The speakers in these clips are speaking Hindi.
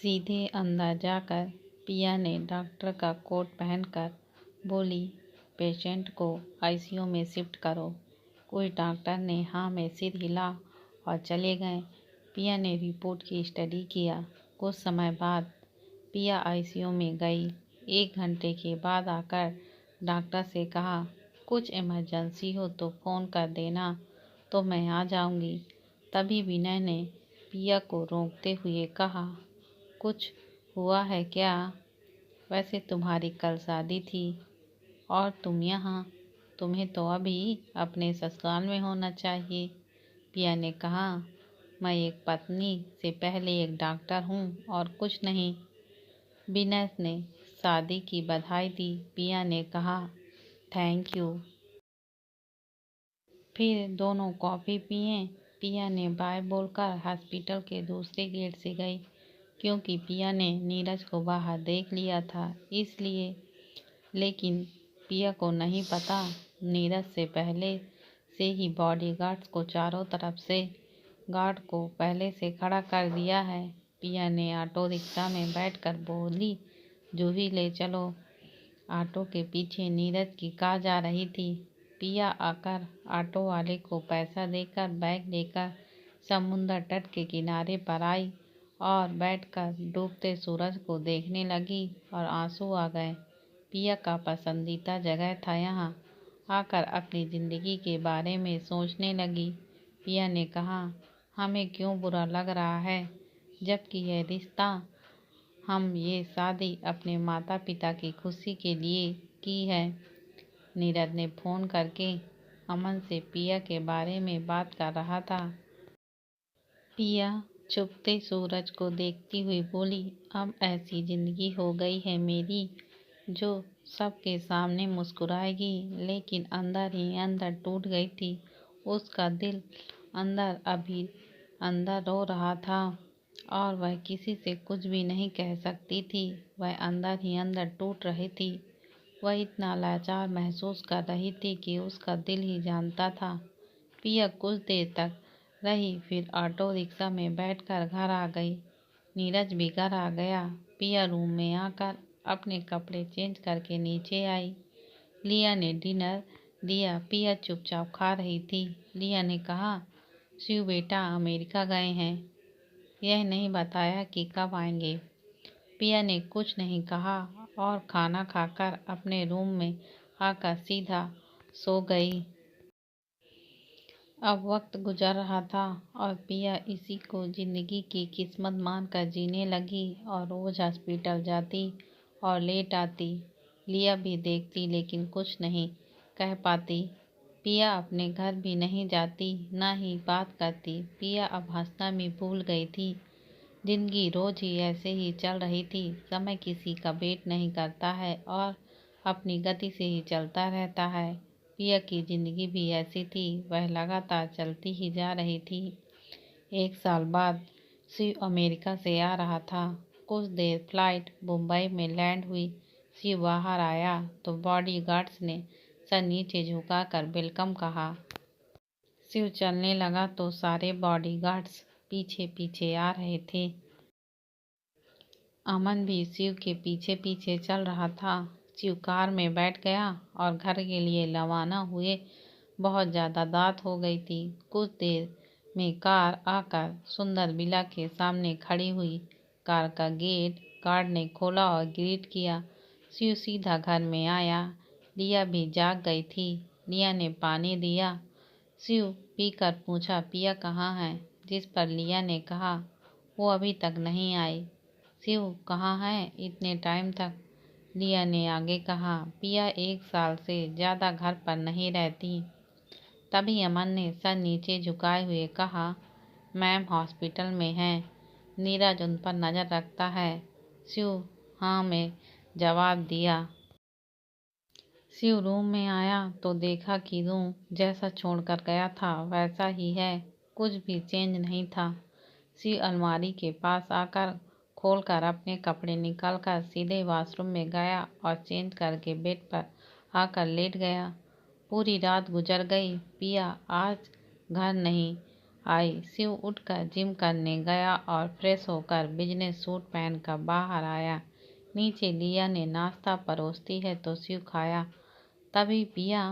सीधे अंदर जाकर पिया ने डॉक्टर का कोट पहनकर बोली, पेशेंट को आईसीयू में शिफ्ट करो। कुछ डॉक्टर ने हाँ में सिर हिला और चले गए। पिया ने रिपोर्ट की स्टडी किया। कुछ समय बाद पिया आईसीयू में गई। 1 घंटे के बाद आकर डॉक्टर से कहा, कुछ इमरजेंसी हो तो फ़ोन कर देना तो मैं आ जाऊंगी। तभी विनय ने पिया को रोकते हुए कहा, कुछ हुआ है क्या? वैसे तुम्हारी कल शादी थी और तुम यहाँ, तुम्हें तो अभी अपने ससुराल में होना चाहिए। पिया ने कहा, मैं एक पत्नी से पहले एक डॉक्टर हूँ और कुछ नहीं। विनय ने शादी की बधाई दी। पिया ने कहा, थैंक यू। फिर दोनों कॉफ़ी पिए। पिया ने बाय बोलकर हॉस्पिटल के दूसरे गेट से गई, क्योंकि पिया ने नीरज को बाहर देख लिया था इसलिए। लेकिन पिया को नहीं पता, नीरज से पहले से ही बॉडीगार्ड्स को चारों तरफ से गार्ड को पहले से खड़ा कर दिया है। पिया ने ऑटो रिक्शा में बैठकर बोली, जूही ले चलो। ऑटो के पीछे नीरज की कार जा रही थी। पिया आकर ऑटो वाले को पैसा देकर बैग लेकर समुद्र तट के किनारे पर आई और बैठकर डूबते सूरज को देखने लगी और आंसू आ गए। पिया का पसंदीदा जगह था यहाँ। आकर अपनी ज़िंदगी के बारे में सोचने लगी। पिया ने कहा, हमें क्यों बुरा लग रहा है, जबकि यह रिश्ता, हम ये शादी अपने माता पिता की खुशी के लिए की है। नीरज ने फ़ोन करके अमन से पिया के बारे में बात कर रहा था। पिया छुपते सूरज को देखती हुई बोली, अब ऐसी ज़िंदगी हो गई है मेरी जो सबके सामने मुस्कुराएगी, लेकिन अंदर ही अंदर टूट गई थी। उसका दिल अंदर अभी अंदर रो रहा था और वह किसी से कुछ भी नहीं कह सकती थी। वह अंदर ही अंदर टूट रही थी। वह इतना लाचार महसूस कर रही थी कि उसका दिल ही जानता था। पिया कुछ देर तक रही, फिर ऑटो रिक्शा में बैठकर घर आ गई। नीरज भी घर आ गया। पिया रूम में आकर अपने कपड़े चेंज करके नीचे आई। लिया ने डिनर दिया। पिया चुपचाप खा रही थी। लिया ने कहा, शिव बेटा अमेरिका गए हैं, यह नहीं बताया कि कब आएंगे। पिया ने कुछ नहीं कहा और खाना खाकर अपने रूम में आकर सीधा सो गई। अब वक्त गुजर रहा था और पिया इसी को जिंदगी की किस्मत मानकर जीने लगी और रोज हॉस्पिटल जाती और लेट आती। लिया भी देखती लेकिन कुछ नहीं कह पाती। पिया अपने घर भी नहीं जाती, ना ही बात करती। पिया अब हंसना भी भूल गई थी। जिंदगी रोज ही ऐसे ही चल रही थी। समय किसी का वेट नहीं करता है और अपनी गति से ही चलता रहता है। पिया की जिंदगी भी ऐसी थी, वह लगातार चलती ही जा रही थी। 1 साल बाद शिव अमेरिका से आ रहा था। कुछ देर फ्लाइट मुंबई में लैंड हुई। शिव बाहर आया तो बॉडीगार्ड्स ने सर नीचे झुकाकर वेलकम कहा। शिव चलने लगा तो सारे बॉडीगार्ड्स पीछे पीछे आ रहे थे। अमन भी शिव के पीछे पीछे चल रहा था। शिव कार में बैठ गया और घर के लिए रवाना हुए। बहुत ज़्यादा रात हो गई थी। कुछ देर में कार आकर सुंदर विला के सामने खड़ी हुई। कार का गेट गार्ड ने खोला और ग्रीट किया। शिव सीधा घर में आया। लिया भी जाग गई थी। लिया ने पानी दिया। शिव पीकर पूछा, पिया कहाँ है? जिस पर लिया ने कहा, वो अभी तक नहीं आई। शिव कहाँ है इतने टाइम तक? लिया ने आगे कहा, पिया 1 साल से ज़्यादा घर पर नहीं रहती। तभी अमन ने सर नीचे झुकाए हुए कहा, मैम हॉस्पिटल में हैं, नीरज उन पर नज़र रखता है। शिव हाँ में जवाब दिया। शिव रूम में आया तो देखा कि रूम जैसा छोड़कर गया था वैसा ही है, कुछ भी चेंज नहीं था। शिव अलमारी के पास आकर खोलकर अपने कपड़े निकालकर सीधे वॉशरूम में गया और चेंज करके बेड पर आकर लेट गया। पूरी रात गुजर गई। पिया आज घर नहीं आई। शिव उठकर जिम करने गया और फ्रेश होकर बिजनेस सूट पहनकर बाहर आया। नीचे लिया ने नाश्ता परोसती है तो शिव खाया। तभी पिया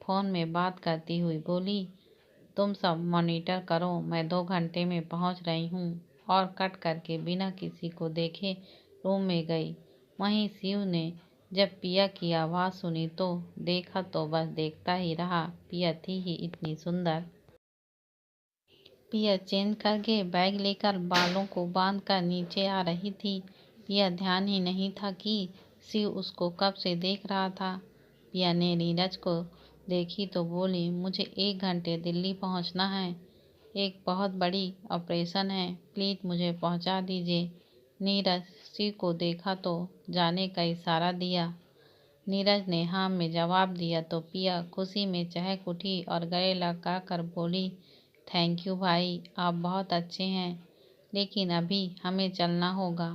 फोन में बात करती हुई बोली, तुम सब मॉनिटर करो, मैं 2 घंटे में पहुंच रही हूँ। और कट करके बिना किसी को देखे रूम में गई। वहीं शिव ने जब पिया की आवाज़ सुनी तो देखा तो बस देखता ही रहा। पिया थी ही इतनी सुंदर। पिया चेंज करके बैग लेकर बालों को बांध कर नीचे आ रही थी। पिया ध्यान ही नहीं था कि शिव उसको कब से देख रहा था। पिया ने नीरज को देखी तो बोली, मुझे 1 घंटे दिल्ली पहुंचना है, एक बहुत बड़ी ऑपरेशन है, प्लीज मुझे पहुंचा दीजिए। नीरज शिव को देखा तो जाने का इशारा दिया। नीरज ने हाँ में जवाब दिया तो पिया खुशी में चहक उठी और गले लगाकर बोली, थैंक यू भाई, आप बहुत अच्छे हैं, लेकिन अभी हमें चलना होगा।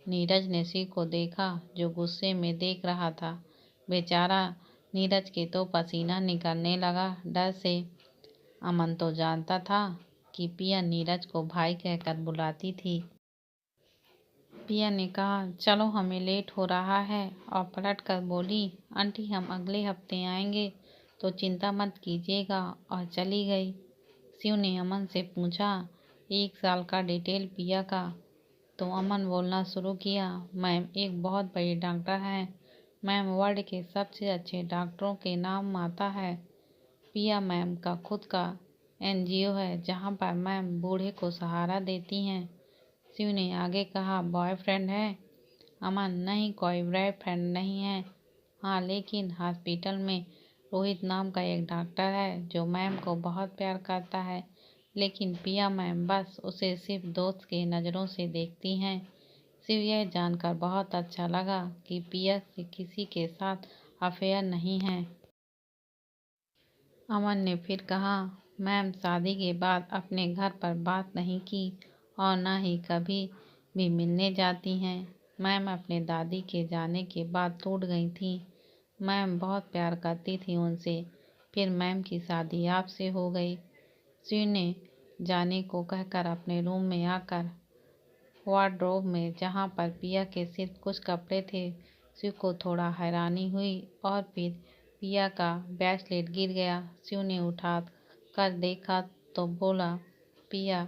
नीरज ने शिव को देखा जो गुस्से में देख रहा था। बेचारा नीरज के तो पसीना निकलने लगा डर से। अमन तो जानता था कि पिया नीरज को भाई कहकर बुलाती थी। पिया ने कहा, चलो हमें लेट हो रहा है, और पलट कर बोली, आंटी हम अगले हफ्ते आएंगे तो चिंता मत कीजिएगा, और चली गई। शिव ने अमन से पूछा, 1 साल का डिटेल पिया का। तो अमन बोलना शुरू किया, मैम एक बहुत बड़ी डॉक्टर हैं, मैम वर्ल्ड के सबसे अच्छे डॉक्टरों के नाम आता है। पिया मैम का खुद का NGO है जहाँ पर मैम बूढ़े को सहारा देती हैं। शिव ने आगे कहा, बॉयफ्रेंड है? अमन, नहीं कोई बॉयफ्रेंड नहीं है। हाँ लेकिन हॉस्पिटल में रोहित नाम का एक डॉक्टर है जो मैम को बहुत प्यार करता है, लेकिन पिया मैम बस उसे सिर्फ दोस्त के नज़रों से देखती हैं। शिव यह जानकर बहुत अच्छा लगा कि पिया से किसी के साथ अफेयर नहीं है। अमन ने फिर कहा, मैम शादी के बाद अपने घर पर बात नहीं की और न ही कभी भी मिलने जाती हैं। मैम अपने दादी के जाने के बाद टूट गई थी। मैम बहुत प्यार करती थी उनसे, फिर मैम की शादी आपसे हो गई। शिव ने जाने को कहकर अपने रूम में आकर वार्डरोब में, जहाँ पर पिया के सिर्फ कुछ कपड़े थे, शिव को थोड़ा हैरानी हुई और फिर पिया का ब्रेसलेट गिर गया। शिव ने उठा कर देखा तो बोला, पिया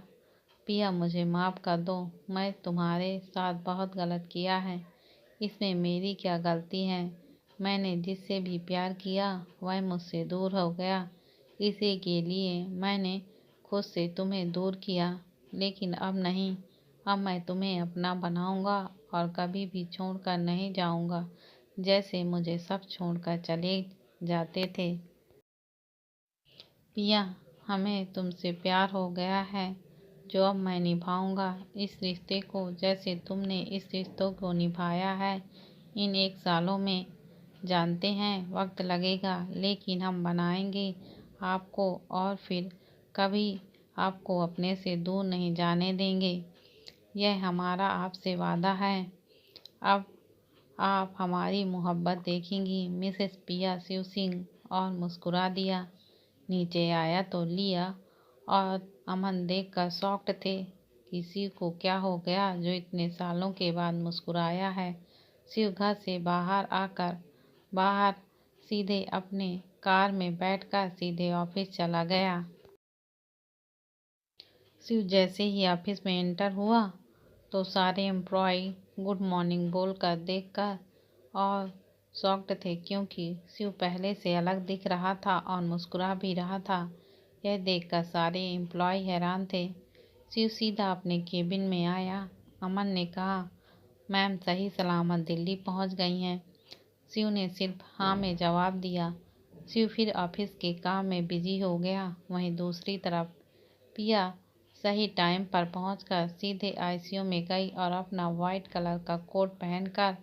पिया मुझे माफ़ कर दो, मैं तुम्हारे साथ बहुत गलत किया है, इसमें मेरी क्या गलती है। मैंने जिससे भी प्यार किया वह मुझसे दूर हो गया, इसी के लिए मैंने खुद से तुम्हें दूर किया, लेकिन अब नहीं, अब मैं तुम्हें अपना बनाऊंगा और कभी भी छोड़कर नहीं जाऊंगा, जैसे मुझे सब छोड़कर चले जाते थे। पिया, हमें तुमसे प्यार हो गया है जो अब मैं निभाऊंगा इस रिश्ते को जैसे तुमने इस रिश्तों को निभाया है इन 1 सालों में। जानते हैं वक्त लगेगा, लेकिन हम बनाएंगे आपको और फिर कभी आपको अपने से दूर नहीं जाने देंगे। यह हमारा आपसे वादा है। अब आप हमारी मोहब्बत देखेंगी। मिसेस पिया शिव सिंह और मुस्कुरा दिया। नीचे आया तो लिया और अमन देखकर शॉक्ड थे कि शिव को क्या हो गया जो इतने सालों के बाद मुस्कुराया है। शिव घर से बाहर सीधे अपने कार में बैठकर सीधे ऑफिस चला गया। शिव जैसे ही ऑफिस में एंटर हुआ तो सारे एम्प्लॉय गुड मॉर्निंग बोलकर देखकर और शॉक्ड थे, क्योंकि शिव पहले से अलग दिख रहा था और मुस्कुरा भी रहा था। यह देखकर सारे एम्प्लॉय हैरान थे। शिव सीधा अपने केबिन में आया। अमन ने कहा, मैम सही सलामत दिल्ली पहुंच गई हैं। शिव ने सिर्फ हाँ में जवाब दिया। शिव फिर ऑफिस के काम में बिजी हो गया। वहीं दूसरी तरफ पिया सही टाइम पर पहुंचकर सीधे ICU में गई और अपना वाइट कलर का कोट पहनकर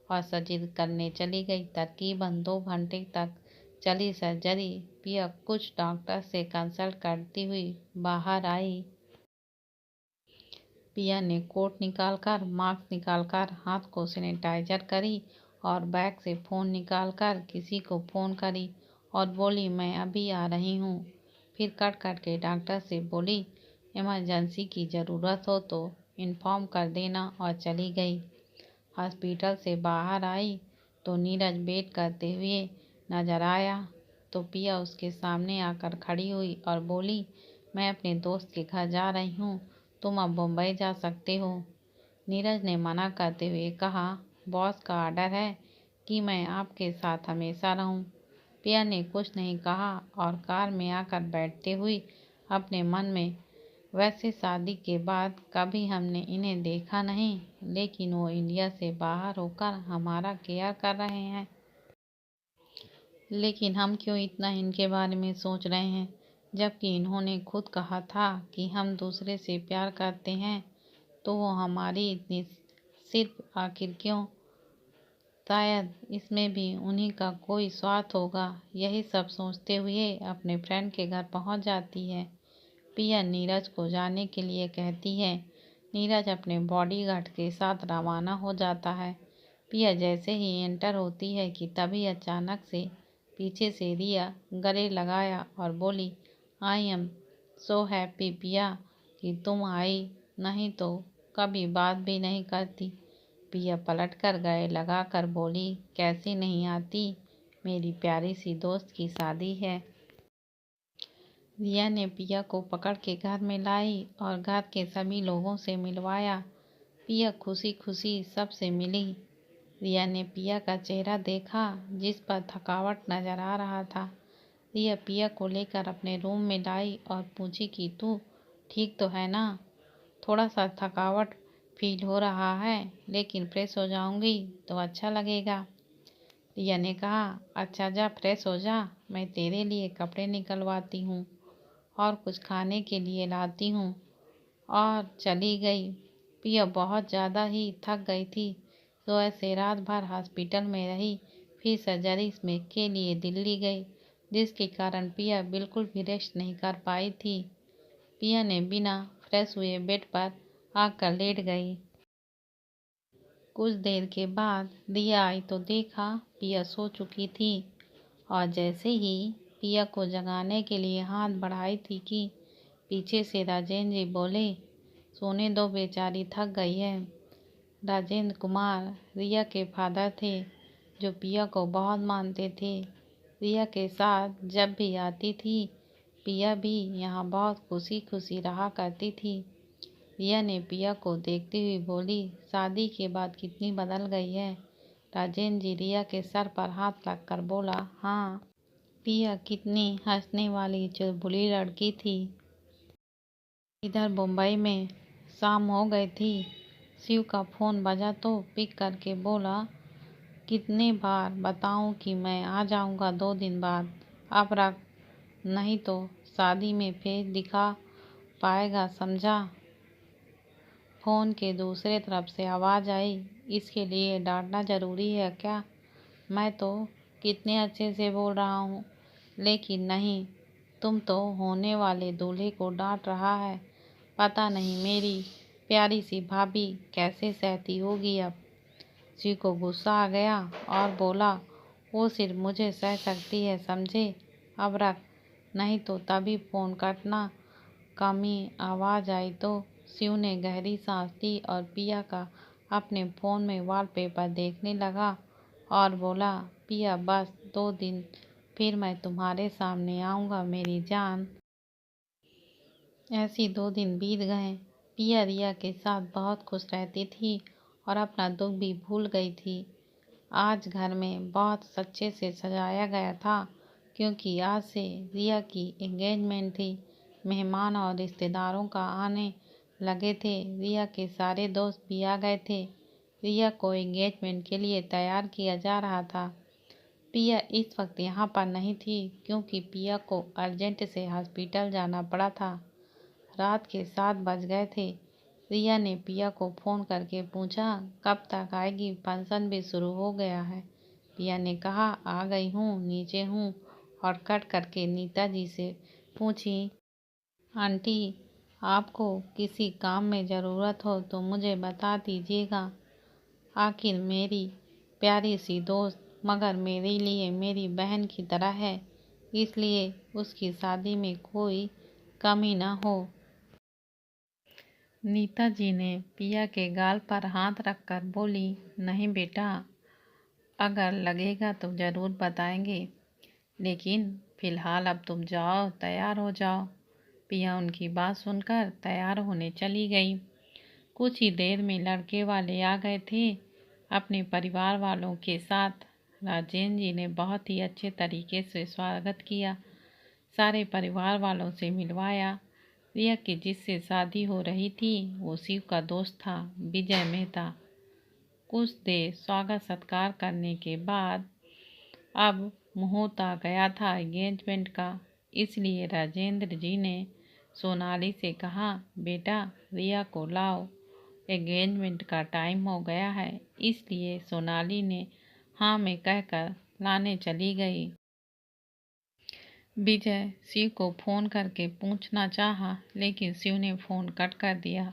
और सर्जरी करने चली गई। तकरीबन 2 घंटे तक चली सर्जरी। पिया कुछ डॉक्टर से कंसल्ट करती हुई बाहर आई। पिया ने कोट निकालकर, मास्क निकालकर, हाथ को सैनिटाइजर करी और बैग से फ़ोन निकालकर किसी को फ़ोन करी और बोली, मैं अभी आ रही हूँ। फिर कट के डॉक्टर से बोली, इमरजेंसी की ज़रूरत हो तो इन्फॉर्म कर देना और चली गई। हॉस्पिटल से बाहर आई तो नीरज वेट करते हुए नजर आया तो पिया उसके सामने आकर खड़ी हुई और बोली, मैं अपने दोस्त के घर जा रही हूँ, तुम अब मुंबई जा सकते हो। नीरज ने मना करते हुए कहा, बॉस का ऑर्डर है कि मैं आपके साथ हमेशा रहूं। पिया ने कुछ नहीं कहा और कार में आकर बैठते हुए अपने मन में, वैसे शादी के बाद कभी हमने इन्हें देखा नहीं, लेकिन वो इंडिया से बाहर होकर हमारा केयर कर रहे हैं। लेकिन हम क्यों इतना इनके बारे में सोच रहे हैं, जबकि इन्होंने खुद कहा था कि हम दूसरे से प्यार करते हैं, तो वो हमारी इतनी सिर्फ आखिर क्यों? शायद इसमें भी उन्हीं का कोई स्वार्थ होगा। यही सब सोचते हुए अपने फ्रेंड के घर पहुंच जाती है। पिया नीरज को जाने के लिए कहती है। नीरज अपने बॉडीगार्ड के साथ रवाना हो जाता है। पिया जैसे ही एंटर होती है कि तभी अचानक से पीछे से रिया गले लगाया और बोली, आई एम सो हैप्पी पिया कि तुम आई, नहीं तो कभी बात भी नहीं करती। पिया पलट कर गए लगा कर बोली, कैसी नहीं आती, मेरी प्यारी सी दोस्त की शादी है। रिया ने पिया को पकड़ के घर में लाई और घर के सभी लोगों से मिलवाया। पिया खुशी खुशी सबसे मिली। रिया ने पिया का चेहरा देखा जिस पर थकावट नजर आ रहा था। रिया पिया को लेकर अपने रूम में लाई और पूछी कि तू ठीक तो है ना? थोड़ा सा थकावट फील हो रहा है, लेकिन फ्रेश हो जाऊंगी तो अच्छा लगेगा। रिया ने कहा, अच्छा जा फ्रेश हो जा, मैं तेरे लिए कपड़े निकलवाती हूँ और कुछ खाने के लिए लाती हूँ। और चली गई। पिया बहुत ज़्यादा ही थक गई थी, तो ऐसे रात भर हॉस्पिटल में रही, फिर सर्जरी में के लिए दिल्ली गई, जिसके कारण पिया बिल्कुल भी रेस्ट नहीं कर पाई थी। पिया ने बिना फ्रेश हुए बेड पर आकर लेट गई। कुछ देर के बाद रिया आई तो देखा पिया सो चुकी थी और जैसे ही पिया को जगाने के लिए हाथ बढ़ाई थी कि पीछे से राजेंद्र जी बोले, सोने दो बेचारी थक गई है। राजेंद्र कुमार रिया के फादर थे, जो पिया को बहुत मानते थे। रिया के साथ जब भी आती थी, पिया भी यहाँ बहुत खुशी खुशी रहा करती थी। रिया ने पिया को देखती हुई बोली, शादी के बाद कितनी बदल गई है। राजेंद्र जी रिया के सर पर हाथ रखकर बोला, हाँ, पिया कितनी हंसने वाली चुलबुली लड़की थी। इधर मुंबई में शाम हो गई थी। शिव का फोन बजा तो पिक करके बोला, कितने बार बताऊं कि मैं आ जाऊंगा 2 दिन बाद, अब रख, नहीं तो शादी में फेस दिखा पाएगा, समझा। फोन के दूसरे तरफ से आवाज आई, इसके लिए डांटना जरूरी है क्या? मैं तो कितने अच्छे से बोल रहा हूँ, लेकिन नहीं, तुम तो होने वाले दूल्हे को डांट रहा है। पता नहीं मेरी प्यारी सी भाभी कैसे सहती होगी अब। शिव को गुस्सा आ गया और बोला, वो सिर्फ मुझे सह सकती है, समझे, अब रख, नहीं तो तभी फोन कटना। कमी आवाज आई तो शिव ने गहरी सांस ली और पिया का अपने फोन में वॉलपेपर देखने लगा और बोला, पिया बस 2 दिन, फिर मैं तुम्हारे सामने आऊँगा मेरी जान। ऐसी 2 दिन बीत गए। पिया रिया के साथ बहुत खुश रहती थी और अपना दुख भी भूल गई थी। आज घर में बहुत अच्छे से सजाया गया था, क्योंकि आज से रिया की एंगेजमेंट थी। मेहमान और रिश्तेदारों का आने लगे थे। रिया के सारे दोस्त भी आ गए थे। रिया को एंगेजमेंट के लिए तैयार किया जा रहा था। पिया इस वक्त यहाँ पर नहीं थी, क्योंकि पिया को अर्जेंट से हॉस्पिटल जाना पड़ा था। रात के 7 बज गए थे। रिया ने पिया को फ़ोन करके पूछा, कब तक आएगी, फंक्शन भी शुरू हो गया है। पिया ने कहा, आ गई हूँ, नीचे हूँ, और कट करके नीता जी से पूछी, आंटी, आपको किसी काम में ज़रूरत हो तो मुझे बता दीजिएगा। आखिर मेरी प्यारी सी दोस्त, मगर मेरे लिए मेरी बहन की तरह है, इसलिए उसकी शादी में कोई कमी ना हो। नीता जी ने पिया के गाल पर हाथ रखकर बोली, नहीं बेटा, अगर लगेगा तो ज़रूर बताएंगे, लेकिन फिलहाल अब तुम जाओ, तैयार हो जाओ। पिया उनकी बात सुनकर तैयार होने चली गई। कुछ ही देर में लड़के वाले आ गए थे अपने परिवार वालों के साथ। राजेंद्र जी ने बहुत ही अच्छे तरीके से स्वागत किया, सारे परिवार वालों से मिलवाया। रिया की जिससे शादी हो रही थी वो शिव का दोस्त था, विजय मेहता। कुछ देर स्वागत सत्कार करने के बाद अब मुहूर्त आ गया था एंगेजमेंट का, इसलिए राजेंद्र जी ने सोनाली से कहा, बेटा रिया को लाओ, एंगेजमेंट का टाइम हो गया है। इसलिए सोनाली ने हाँ में कहकर लाने चली गई। विजय शिव को फ़ोन करके पूछना चाहा, लेकिन शिव ने फ़ोन कट कर दिया।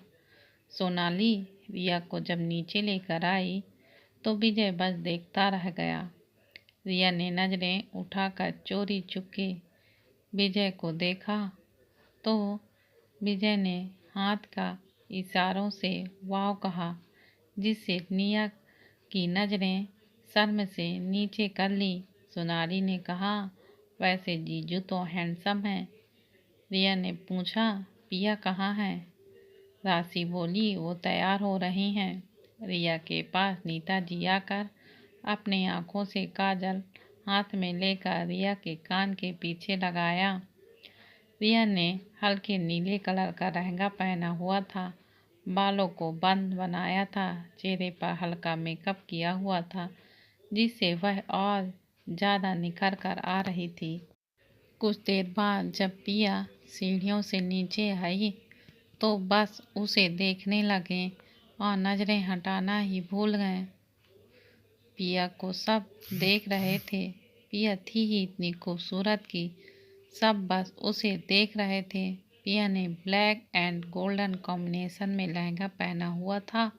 सोनाली रिया को जब नीचे लेकर आई तो विजय बस देखता रह गया। रिया ने नजरें उठाकर चोरी चुपके विजय को देखा तो विजय ने हाथ का इशारों से वाव कहा, जिससे रिया की नजरें शर्म से नीचे कर ली। सोनाली ने कहा, वैसे जीजू तो हैंडसम है। रिया ने पूछा, पिया कहाँ है? राशि बोली, वो तैयार हो रही हैं। रिया के पास नीता जी आकर अपने आंखों से काजल हाथ में लेकर रिया के कान के पीछे लगाया। रिया ने हल्के नीले कलर का लहंगा पहना हुआ था, बालों को बंद बनाया था, चेहरे पर हल्का मेकअप किया हुआ था, जिससे वह और ज़्यादा निखर कर आ रही थी। कुछ देर बाद जब पिया सीढ़ियों से नीचे आई तो बस उसे देखने लगे और नजरें हटाना ही भूल गए। पिया को सब देख रहे थे। पिया थी ही इतनी खूबसूरत कि सब बस उसे देख रहे थे। पिया ने ब्लैक एंड गोल्डन कॉम्बिनेशन में लहंगा पहना हुआ था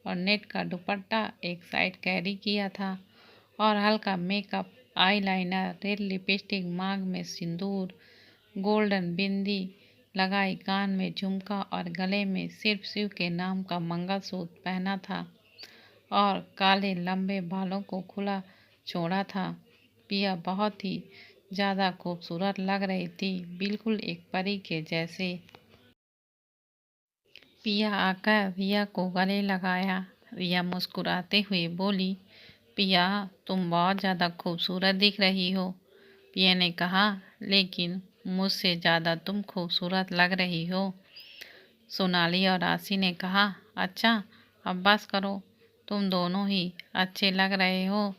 और नेट का दुपट्टा एक साइड कैरी किया था और हल्का मेकअप, आईलाइनर, रेड लिपस्टिक, मांग में सिंदूर, गोल्डन बिंदी लगाई, कान में झुमका और गले में सिर्फ शिव के नाम का मंगलसूत्र पहना था और काले लंबे बालों को खुला छोड़ा था। पिया बहुत ही ज़्यादा खूबसूरत लग रही थी, बिल्कुल एक परी के जैसे। पिया आकर रिया को गले लगाया। रिया मुस्कुराते हुए बोली, पिया तुम बहुत ज़्यादा खूबसूरत दिख रही हो। पिया ने कहा, लेकिन मुझसे ज़्यादा तुम खूबसूरत लग रही हो। सोनाली और राशि ने कहा, अच्छा अब बस करो, तुम दोनों ही अच्छे लग रहे हो,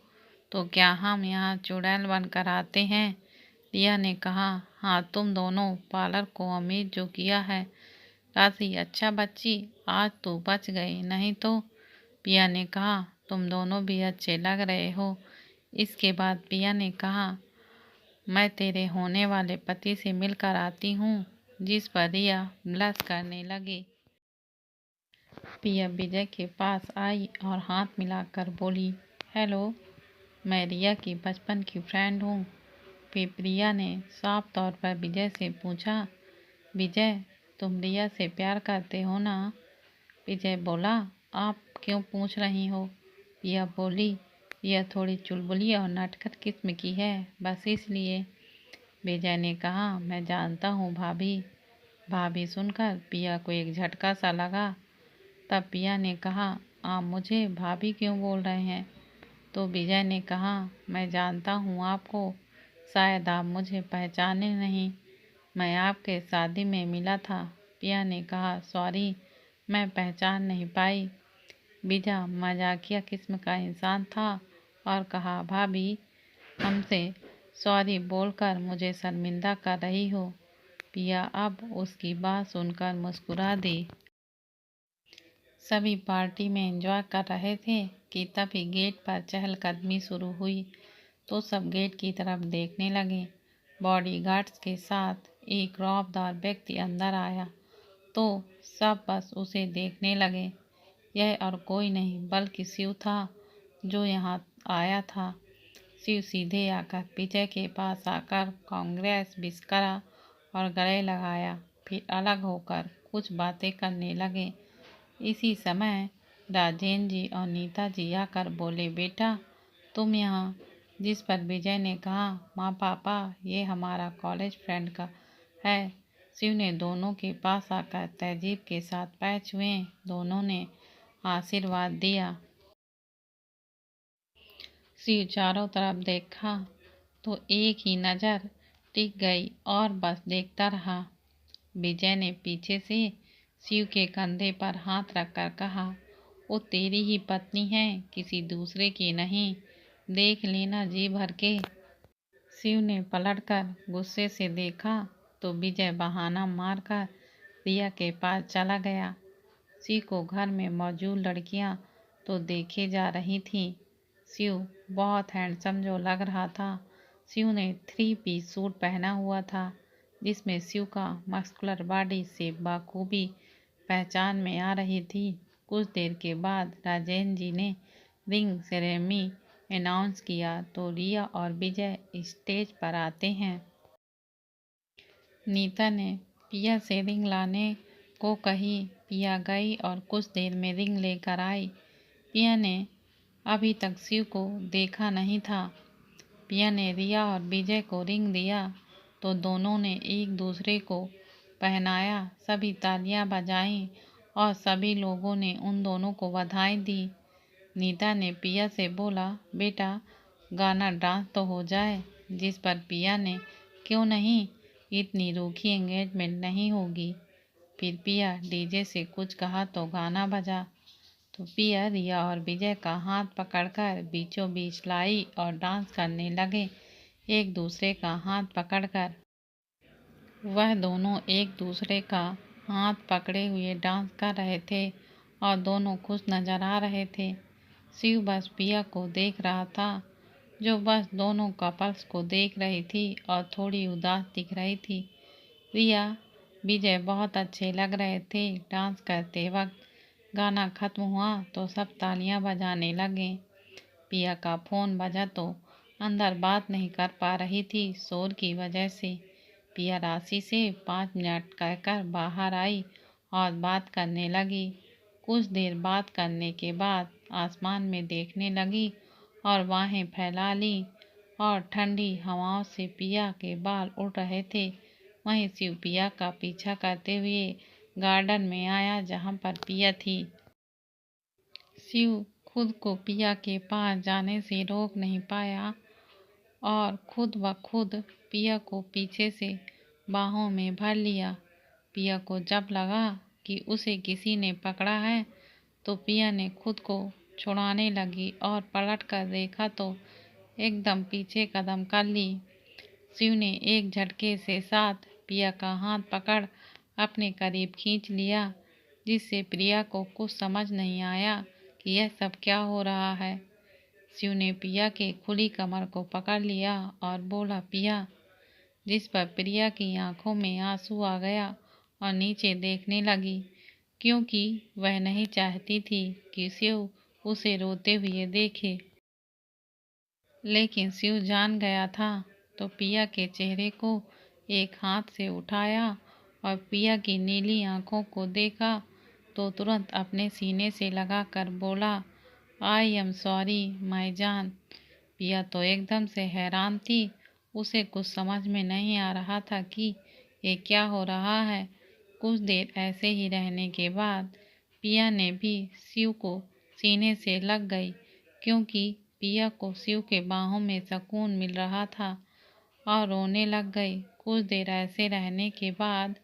तो क्या हम यहाँ चुड़ैल बनकर आते हैं? रिया ने कहा, हाँ तुम दोनों पार्लर को अमीर जो किया है। राशि, अच्छा बच्ची, आज तो बच गई, नहीं तो। पिया ने कहा, तुम दोनों भी अच्छे लग रहे हो। इसके बाद पिया ने कहा, मैं तेरे होने वाले पति से मिलकर आती हूँ, जिस पर रिया ब्लश करने लगी। पिया विजय के पास आई और हाथ मिलाकर बोली, हेलो, मैं रिया की बचपन की फ्रेंड हूँ। फिर प्रिया ने साफ तौर पर विजय से पूछा, विजय तुम रिया से प्यार करते हो ना? विजय बोला, आप क्यों पूछ रही हो? पिया बोली, यह थोड़ी चुलबुली और नटखट किस्म की है, बस इसलिए। विजय ने कहा, मैं जानता हूँ भाभी। भाभी सुनकर पिया को एक झटका सा लगा। तब पिया ने कहा, आप मुझे भाभी क्यों बोल रहे हैं? तो विजय ने कहा, मैं जानता हूँ आपको, शायद आप मुझे पहचाने नहीं, मैं आपके शादी में मिला था। पिया ने कहा, सॉरी, मैं पहचान नहीं पाई। विजय मजाकिया किस्म का इंसान था और कहा, भाभी हमसे सॉरी बोलकर मुझे शर्मिंदा कर रही हो। पिया अब उसकी बात सुनकर मुस्कुरा दी। सभी पार्टी में एंजॉय कर रहे थे कि तभी गेट पर चहलकदमी शुरू हुई तो सब गेट की तरफ देखने लगे। बॉडीगार्ड्स के साथ एक रौबदार व्यक्ति अंदर आया तो सब बस उसे देखने लगे। यह और कोई नहीं बल्कि शिव था जो यहाँ आया था। शिव सीधे आकर विजय के पास आकर कांग्रेस विश करा और गले लगाया, फिर अलग होकर कुछ बातें करने लगे। इसी समय राजेंद्र जी और नीता जी आकर बोले, बेटा तुम यहाँ। जिस पर विजय ने कहा, माँ पापा ये हमारा कॉलेज फ्रेंड का है। शिव ने दोनों के पास आकर तहजीब के साथ पैर छुए। दोनों ने आशीर्वाद दिया। शिव चारों तरफ देखा तो एक ही नज़र टिक गई और बस देखता रहा। विजय ने पीछे से शिव के कंधे पर हाथ रखकर कहा, वो तेरी ही पत्नी है, किसी दूसरे की नहीं, देख लेना जी भर के। शिव ने पलटकर गुस्से से देखा तो विजय बहाना मारकर प्रिया के पास चला गया। शिव को घर में मौजूद लड़कियां तो देखे जा रही थीं। शिव बहुत हैंडसम जो लग रहा था। शिव ने 3 पीस सूट पहना हुआ था जिसमें शिव का मस्कुलर बॉडी से बखूबी पहचान में आ रही थी। कुछ देर के बाद राजेंद्र जी ने रिंग सेरेमनी अनाउंस किया तो रिया और विजय स्टेज पर आते हैं। नीता ने पिया से रिंग लाने को कही। पिया गई और कुछ देर में रिंग लेकर आई। पिया ने अभी तक शिव को देखा नहीं था। पिया ने रिया और विजय को रिंग दिया तो दोनों ने एक दूसरे को पहनाया। सभी तालियां बजाईं और सभी लोगों ने उन दोनों को बधाई दी। नीता ने पिया से बोला, बेटा गाना डांस तो हो जाए। जिस पर पिया ने, क्यों नहीं, इतनी रूखी एंगेजमेंट नहीं होगी। फिर पिया डीजे से कुछ कहा तो गाना बजा तो पिया रिया और विजय का हाथ पकड़कर बीचों बीच लाई और डांस करने लगे। एक दूसरे का हाथ पकड़कर वह दोनों एक दूसरे का हाथ पकड़े हुए डांस कर रहे थे और दोनों खुश नजर आ रहे थे। शिव बस पिया को देख रहा था जो बस दोनों कपल्स को देख रही थी और थोड़ी उदास दिख रही थी। रिया विजय बहुत अच्छे लग रहे थे डांस करते वक्त। गाना खत्म हुआ तो सब तालियां बजाने लगे। पिया का फोन बजा तो अंदर बात नहीं कर पा रही थी शोर की वजह से। पिया राशि से 5 मिनट कहकर बाहर आई और बात करने लगी। कुछ देर बात करने के बाद आसमान में देखने लगी और बाहें फैला ली और ठंडी हवाओं से पिया के बाल उड़ रहे थे। वहीं शिव पिया का पीछा करते हुए गार्डन में आया जहां पर पिया थी। शिव खुद को पिया के पास जाने से रोक नहीं पाया और खुद ब खुद पिया को पीछे से बाहों में भर लिया। पिया को जब लगा कि उसे किसी ने पकड़ा है तो पिया ने खुद को छुड़ाने लगी और पलट कर देखा तो एकदम पीछे कदम कर ली। शिव ने एक झटके से साथ पिया का हाथ पकड़ अपने करीब खींच लिया जिससे प्रिया को कुछ समझ नहीं आया कि यह सब क्या हो रहा है। शिव ने पिया के खुली कमर को पकड़ लिया और बोला, पिया। जिस पर प्रिया की आंखों में आंसू आ गया और नीचे देखने लगी क्योंकि वह नहीं चाहती थी कि शिव उसे रोते हुए देखे। लेकिन शिव जान गया था तो पिया के चेहरे को एक हाथ से उठाया और पिया की नीली आंखों को देखा तो तुरंत अपने सीने से लगाकर बोला, आई एम सॉरी माई जान। पिया तो एकदम से हैरान थी। उसे कुछ समझ में नहीं आ रहा था कि ये क्या हो रहा है। कुछ देर ऐसे ही रहने के बाद पिया ने भी शिव को सीने से लग गई क्योंकि पिया को शिव के बाहों में सुकून मिल रहा था और रोने लग गई। कुछ देर ऐसे रहने के बाद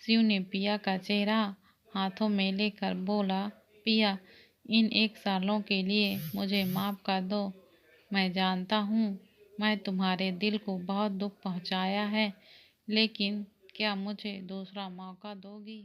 शिव ने पिया का चेहरा हाथों में लेकर बोला, पिया, इन 1 सालों के लिए मुझे माफ़ कर दो। मैं जानता हूँ मैं तुम्हारे दिल को बहुत दुख पहुँचाया है, लेकिन क्या मुझे दूसरा मौका दोगी?